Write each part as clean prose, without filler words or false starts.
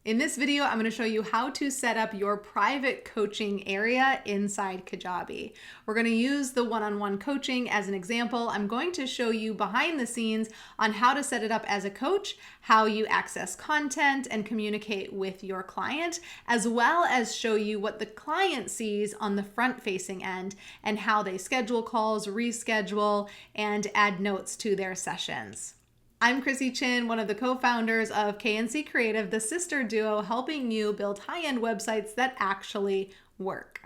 In this video, I'm going to show you how to set up your private coaching area inside Kajabi. We're going to use the one-on-one coaching as an example. I'm going to show you behind the scenes on how to set it up as a coach, how you access content and communicate with your client, as well as show you what the client sees on the front-facing end and how they schedule calls, reschedule, and add notes to their sessions. I'm Chrissy Chin, one of the co-founders of KNC Creative, the sister duo helping you build high-end websites that actually work.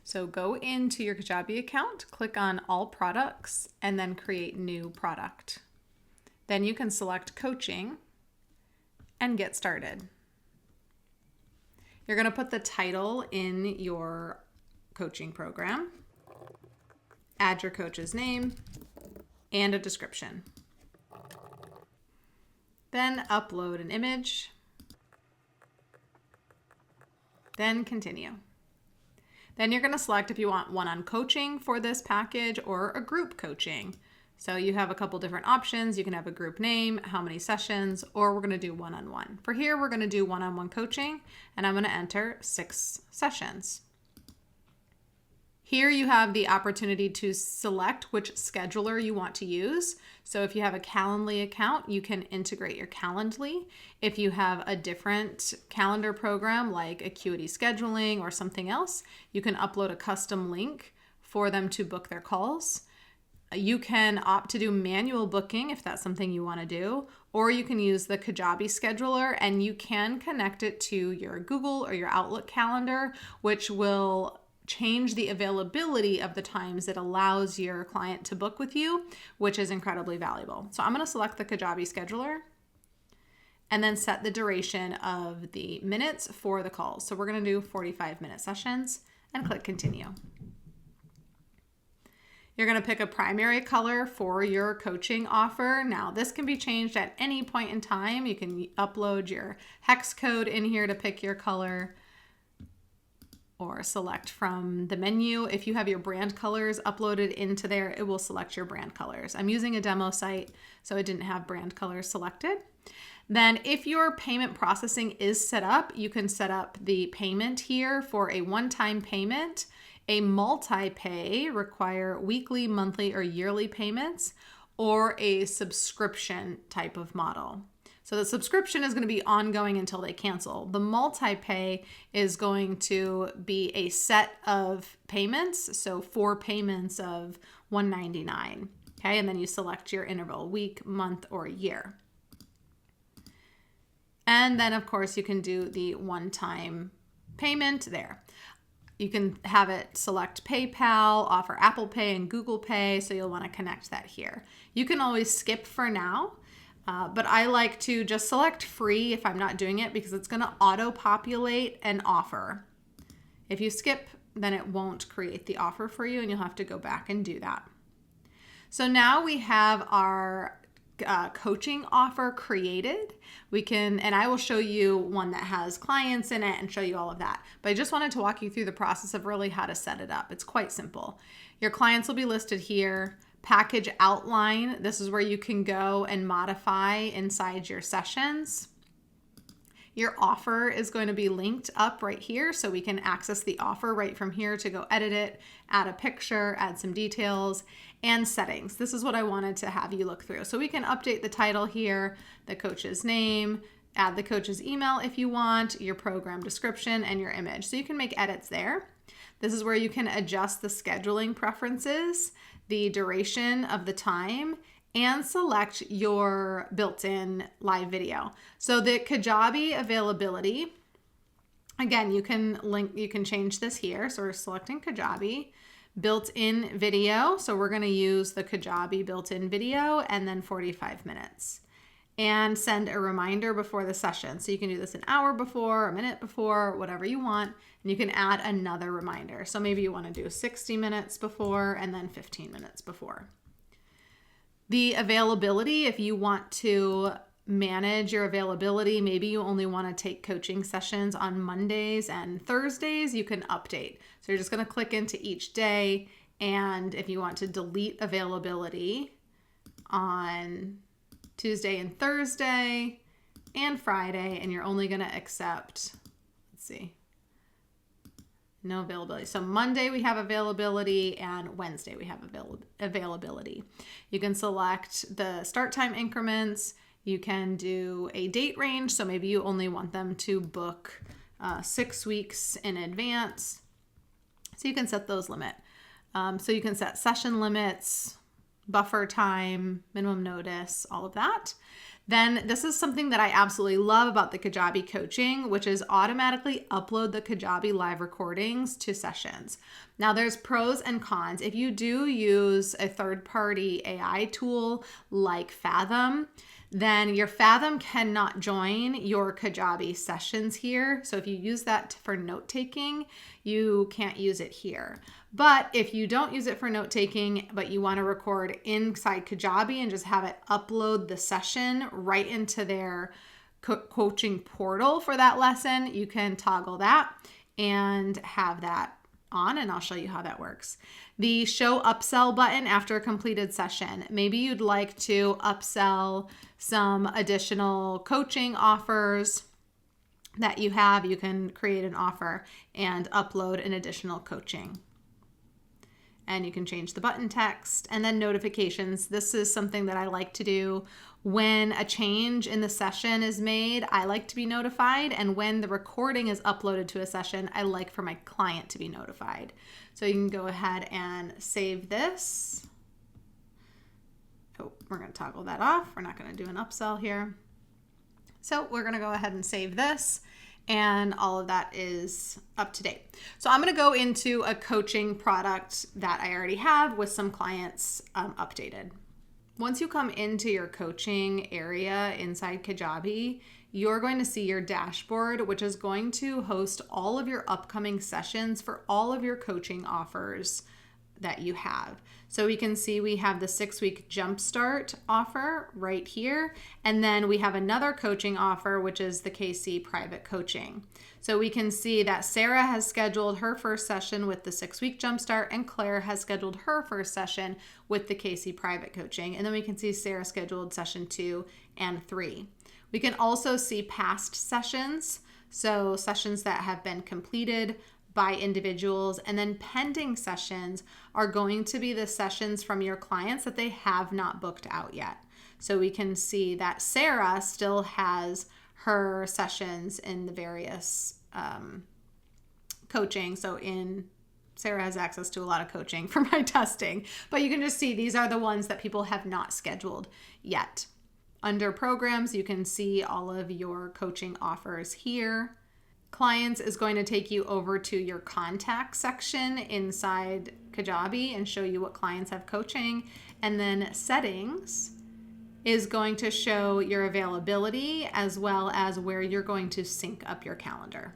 So go into your Kajabi account, click on All Products, and then create New Product. Then you can select Coaching and get started. You're going to put the title in your coaching program, add your coach's name, and a description. Then upload an image, then continue. Then you're going to select if you want one-on coaching for this package or a group coaching. So you have a couple different options. You can have a group name, how many sessions, or we're going to do one-on-one. For here, we're going to do one-on-one coaching, and I'm going to enter 6 sessions. Here you have the opportunity to select which scheduler you want to use. So if you have a Calendly account, you can integrate your Calendly. If you have a different calendar program like Acuity Scheduling or something else, you can upload a custom link for them to book their calls. You can opt to do manual booking if that's something you want to do, or you can use the Kajabi scheduler and you can connect it to your Google or your Outlook calendar, which will change the availability of the times it allows your client to book with you, which is incredibly valuable. So I'm going to select the Kajabi scheduler and then set the duration of the minutes for the calls. So we're going to do 45-minute sessions and click continue. You're going to pick a primary color for your coaching offer. Now, this can be changed at any point in time. You can upload your hex code in here to pick your color or select from the menu. If you have your brand colors uploaded into there, it will select your brand colors. I'm using a demo site, so it didn't have brand colors selected. Then if your payment processing is set up, you can set up the payment here for a one-time payment. A multi-pay require weekly, monthly, or yearly payments, or a subscription type of model. So the subscription is going to be ongoing until they cancel. The multi-pay is going to be a set of payments, so 4 payments of $199. Okay, and then you select your interval, week, month, or year. And then, of course, you can do the one-time payment there. You can have it select PayPal, offer Apple Pay and Google Pay, so you'll want to connect that here. You can always skip for now, but I like to just select free if I'm not doing it because it's going to auto-populate an offer. If you skip, then it won't create the offer for you and you'll have to go back and do that. So now we have our coaching offer created. And I will show you one that has clients in it and show you all of that. But I just wanted to walk you through the process of really how to set it up. It's quite simple. Your clients will be listed here. Package outline. This is where you can go and modify inside your sessions. Your offer is going to be linked up right here, so we can access the offer right from here to go edit it, add a picture, add some details, and settings. This is what I wanted to have you look through. So we can update the title here, the coach's name, add the coach's email if you want, your program description, and your image. So you can make edits there. This is where you can adjust the scheduling preferences, the duration of the time, and select your built-in live video. So the Kajabi availability, again, you can change this here. So we're selecting Kajabi, built-in video. So we're gonna use the Kajabi built-in video and then 45 minutes. And send a reminder before the session. So you can do this an hour before, a minute before, whatever you want, and you can add another reminder. So maybe you wanna do 60 minutes before and then 15 minutes before. The availability, if you want to manage your availability. Maybe you only want to take coaching sessions on Mondays and Thursdays, you can update. So you're just going to click into each day. And if you want to delete availability on Tuesday and Thursday and Friday, and you're only going to accept, let's see, no availability. So Monday we have availability and Wednesday we have availability. You can select the start time increments. You can do a date range. So maybe you only want them to book 6 weeks in advance. So you can set those limits. So you can set session limits, buffer time, minimum notice, all of that. Then this is something that I absolutely love about the Kajabi coaching, which is automatically upload the Kajabi live recordings to sessions. Now there's pros and cons. If you do use a third-party AI tool like Fathom, then your Fathom cannot join your Kajabi sessions here. So if you use that for note-taking, you can't use it here. But if you don't use it for note-taking, but you want to record inside Kajabi and just have it upload the session right into their coaching portal for that lesson, you can toggle that and have that on, and I'll show you how that works. The show upsell button after a completed session. Maybe you'd like to upsell some additional coaching offers that you have. You can create an offer and upload an additional coaching. And you can change the button text, and then notifications. This is something that I like to do when a change in the session is made. I like to be notified, and when the recording is uploaded to a session, I like for my client to be notified. So you can go ahead and save this. Oh, we're going to toggle that off. We're not going to do an upsell here. So we're going to go ahead and save this. And all of that is up to date. So I'm going to go into a coaching product that I already have with some clients updated. Once you come into your coaching area inside Kajabi, you're going to see your dashboard, which is going to host all of your upcoming sessions for all of your coaching offers that you have. So we can see we have the 6-week jumpstart offer right here. And then we have another coaching offer, which is the KC private coaching. So we can see that Sarah has scheduled her first session with the 6-week jumpstart, and Claire has scheduled her first session with the KC private coaching. And then we can see Sarah scheduled session 2 and 3. We can also see past sessions. So sessions that have been completed by individuals, and then pending sessions are going to be the sessions from your clients that they have not booked out yet. So we can see that Sarah still has her sessions in the various coaching. So Sarah has access to a lot of coaching for my testing, but you can just see these are the ones that people have not scheduled yet. Under programs, you can see all of your coaching offers here. Clients is going to take you over to your contact section inside Kajabi and show you what clients have coaching. And then settings is going to show your availability as well as where you're going to sync up your calendar.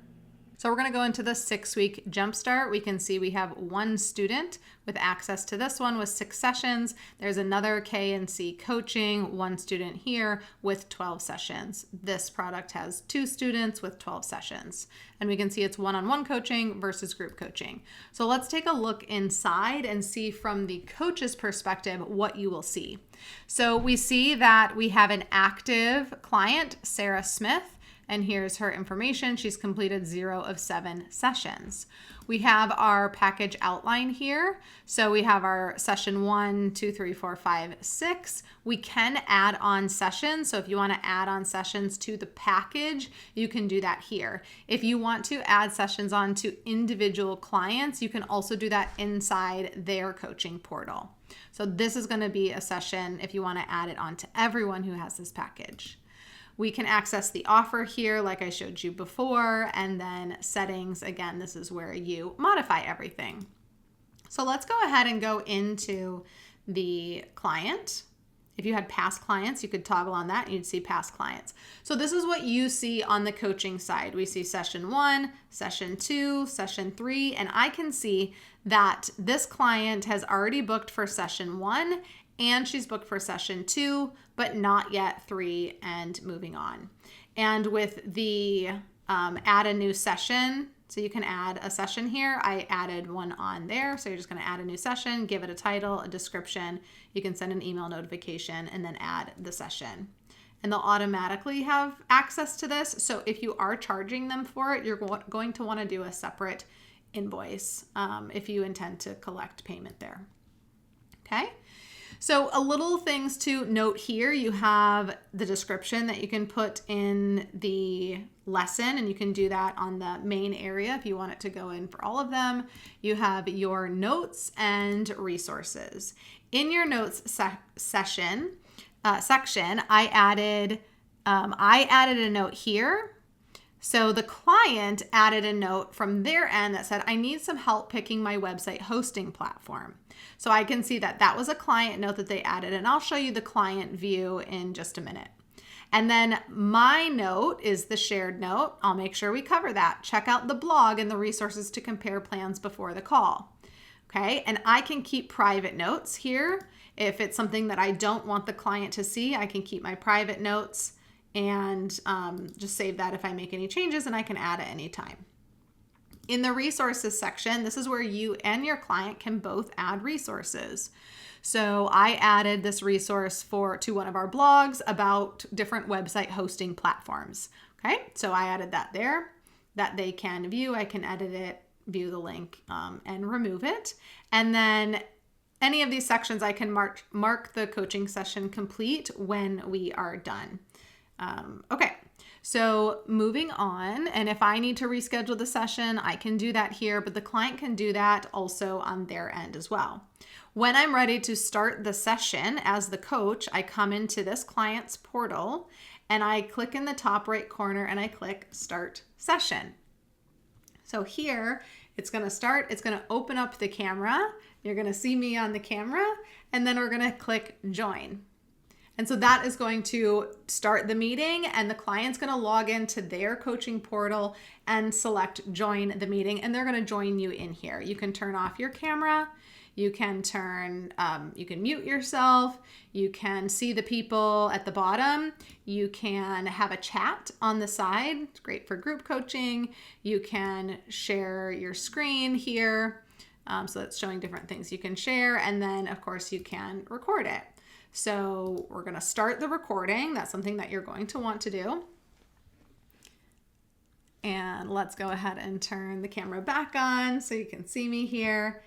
So we're going to go into the 6-week jumpstart. We can see we have one student with access to this one with 6 sessions. There's another K&C coaching, one student here with 12 sessions. This product has 2 students with 12 sessions. And we can see it's one-on-one coaching versus group coaching. So let's take a look inside and see from the coach's perspective what you will see. So we see that we have an active client, Sarah Smith. And here's her information. She's completed 0 of 7 sessions. We have our package outline here. So we have our session 1, 2, 3, 4, 5, 6. We can add on sessions. So if you want to add on sessions to the package, you can do that here. If you want to add sessions on to individual clients, you can also do that inside their coaching portal. So this is going to be a session if you want to add it on to everyone who has this package. We can access the offer here like I showed you before, and then settings, again, this is where you modify everything. So let's go ahead and go into the client. If you had past clients, you could toggle on that and you'd see past clients. So this is what you see on the coaching side. We see session 1, session 2, session 3, and I can see that this client has already booked for session 1 and she's booked for session 2, but not yet 3 and moving on. And with the add a new session, so you can add a session here. I added one on there. So you're just going to add a new session, give it a title, a description. You can send an email notification and then add the session. And they'll automatically have access to this. So if you are charging them for it, you're going to want to do a separate invoice if you intend to collect payment there. Okay. So a little things to note here, you have the description that you can put in the lesson, and you can do that on the main area if you want it to go in for all of them. You have your notes and resources. In your notes section, I added a note here. So the client added a note from their end that said, I need some help picking my website hosting platform. So I can see that that was a client note that they added, and I'll show you the client view in just a minute. And then my note is the shared note. I'll make sure we cover that. Check out the blog and the resources to compare plans before the call. Okay, and I can keep private notes here. If it's something that I don't want the client to see, I can keep my private notes and just save that if I make any changes, and I can add at any time. In the resources section, this is where you and your client can both add resources. So I added this resource to one of our blogs about different website hosting platforms. Okay, so I added that there that they can view. I can edit it, view the link, and remove it. And then any of these sections, I can mark the coaching session complete when we are done. Okay, so moving on, and if I need to reschedule the session, I can do that here, but the client can do that also on their end as well. When I'm ready to start the session as the coach, I come into this client's portal and I click in the top right corner and I click Start Session. So here it's going to start, it's going to open up the camera. You're going to see me on the camera, and then we're going to click Join. And so that is going to start the meeting, and the client's going to log into their coaching portal and select Join the meeting, and they're going to join you in here. You can turn off your camera. You can you can mute yourself. You can see the people at the bottom. You can have a chat on the side. It's great for group coaching. You can share your screen here. So that's showing different things you can share. And then of course you can record it. So we're going to start the recording. That's something that you're going to want to do. And let's go ahead and turn the camera back on so you can see me here.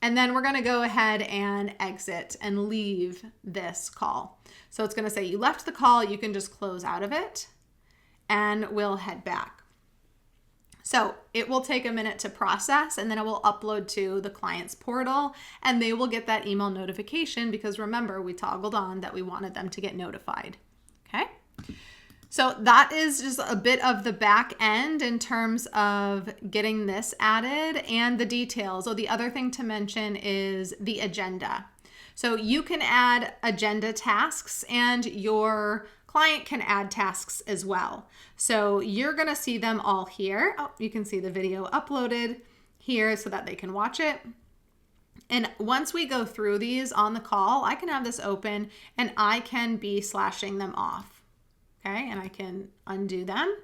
And then we're going to go ahead and exit and leave this call. So it's going to say you left the call. You can just close out of it and we'll head back. So it will take a minute to process, and then it will upload to the client's portal, and they will get that email notification because remember, we toggled on that we wanted them to get notified. Okay. So that is just a bit of the back end in terms of getting this added and the details. So the other thing to mention is the agenda. So you can add agenda tasks, and your client can add tasks as well. So you're going to see them all here. Oh, you can see the video uploaded here so that they can watch it. And once we go through these on the call, I can have this open and I can be slashing them off. Okay, and I can undo them.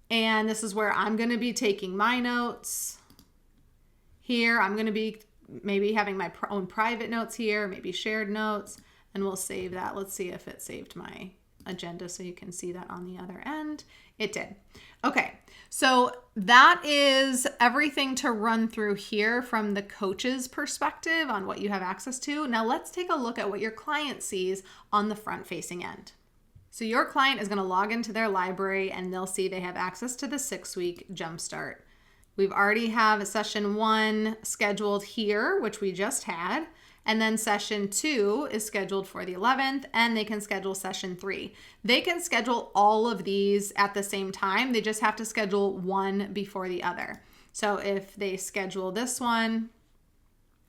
And this is where I'm going to be taking my notes. Here, I'm going to be maybe having my own private notes here, maybe shared notes, and we'll save that. Let's see if it saved my agenda so you can see that on the other end. It did. Okay, so that is everything to run through here from the coach's perspective on what you have access to. Now let's take a look at what your client sees on the front-facing end. So your client is going to log into their library and they'll see they have access to the 6-week Jumpstart. We've already have session 1 scheduled here, which we just had. And then session 2 is scheduled for the 11th, and they can schedule session 3. They can schedule all of these at the same time. They just have to schedule one before the other. So if they schedule this one,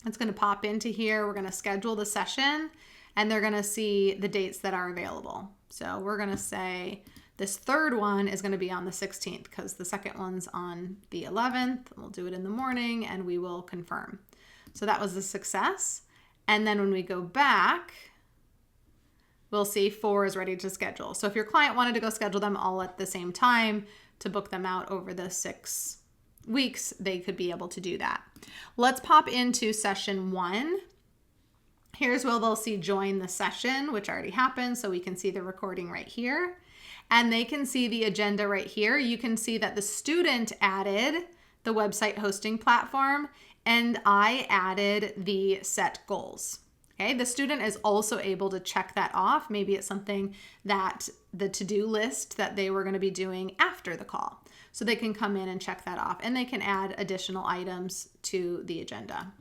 it's going to pop into here. We're going to schedule the session, and they're going to see the dates that are available. So we're going to say this third one is going to be on the 16th because the second one's on the 11th. We'll do it in the morning, and we will confirm. So that was a success. And then when we go back, we'll see 4 is ready to schedule. So if your client wanted to go schedule them all at the same time to book them out over the 6 weeks, they could be able to do that. Let's pop into session 1. Here's where they'll see join the session, which already happened. So we can see the recording right here. And they can see the agenda right here. You can see that the student added the website hosting platform and I added the set goals. Okay, the student is also able to check that off. Maybe it's something that the to-do list that they were going to be doing after the call. So they can come in and check that off and they can add additional items to the agenda.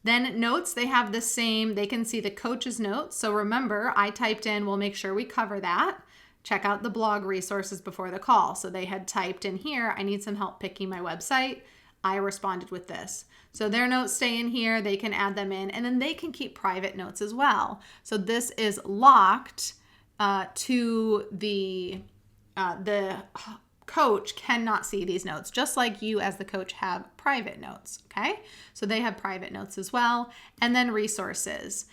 Then notes, they have the same, they can see the coach's notes. So remember, I typed in, we'll make sure we cover that. Check out the blog resources before the call. So they had typed in here, I need some help picking my website. I responded with this. So their notes stay in here, they can add them in, and then they can keep private notes as well. So this is locked to the coach cannot see these notes, just like you as the coach have private notes, okay? So they have private notes as well. And then resources.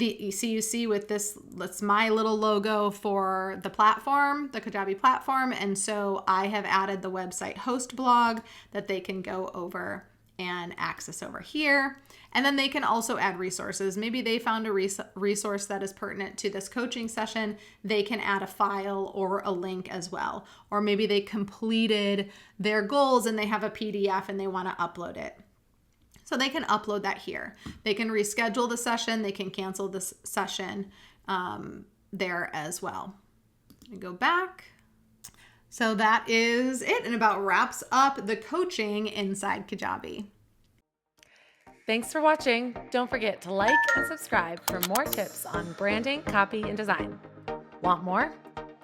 You see with this, that's my little logo for the platform, the Kajabi platform. And so I have added the website host blog that they can go over and access over here. And then they can also add resources. Maybe they found a resource that is pertinent to this coaching session. They can add a file or a link as well. Or maybe they completed their goals and they have a PDF and they want to upload it. So they can upload that here. They can reschedule the session. They can cancel this session there as well. Let me go back. So that is it, and about wraps up the coaching inside Kajabi. Thanks for watching. Don't forget to like and subscribe for more tips on branding, copy, and design. Want more?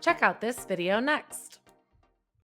Check out this video next.